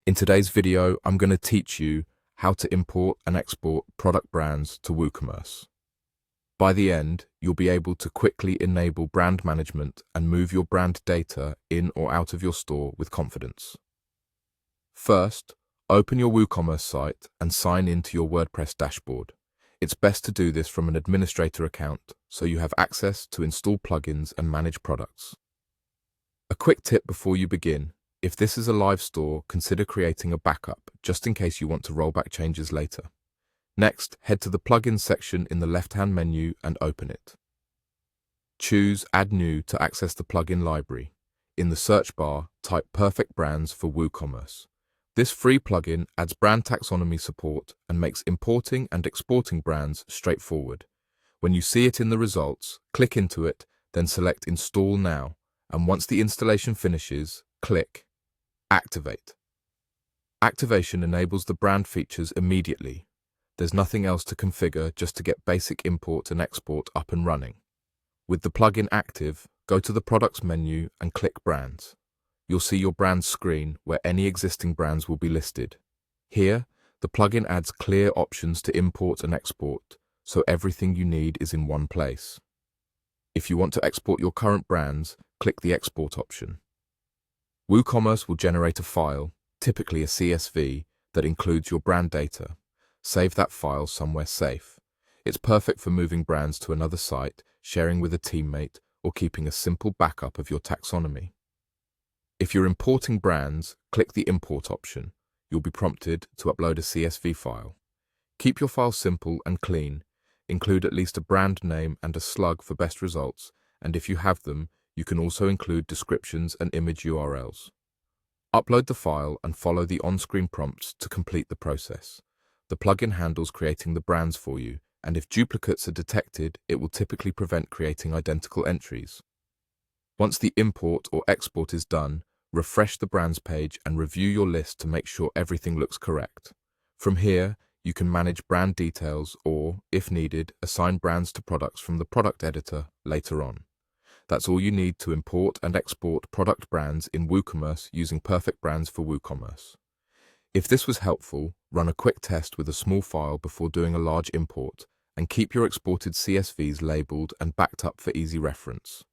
In today's video, I'm going to teach you how to import and export product brands to WooCommerce. By the end, you'll be able to quickly enable brand management and move your brand data in or out of your store with confidence. First, open your WooCommerce site and sign into your WordPress dashboard. It's best to do this from an administrator account so you have access to install plugins and manage products. A quick tip before you begin: if this is a live store, consider creating a backup just in case you want to roll back changes later. Next, head to the plugins section in the left-hand menu and open it. Choose Add New to access the plugin library. In the search bar, type Perfect Brands for WooCommerce. This free plugin adds brand taxonomy support and makes importing and exporting brands straightforward. When you see it in the results, click into it, then select Install Now, and once the installation finishes, click Activate. Activation enables the brand features immediately. There's nothing else to configure, just to get basic import and export up and running. With the plugin active, go to the Products menu and click Brands. You'll see your brand screen where any existing brands will be listed. Here, the plugin adds clear options to import and export, so everything you need is in one place. If you want to export your current brands, click the Export option. WooCommerce will generate a file, typically a CSV, that includes your brand data. Save that file somewhere safe. It's perfect for moving brands to another site, sharing with a teammate, or keeping a simple backup of your taxonomy. If you're importing brands, click the Import option. You'll be prompted to upload a CSV file. Keep your file simple and clean. Include at least a brand name and a slug for best results, and if you have them, you can also include descriptions and image URLs. Upload the file and follow the on-screen prompts to complete the process. The plugin handles creating the brands for you, and if duplicates are detected, it will typically prevent creating identical entries. Once the import or export is done, refresh the brands page and review your list to make sure everything looks correct. From here, you can manage brand details or, if needed, assign brands to products from the product editor later on. That's all you need to import and export product brands in WooCommerce using Perfect Brands for WooCommerce. If this was helpful, run a quick test with a small file before doing a large import, and keep your exported CSVs labeled and backed up for easy reference.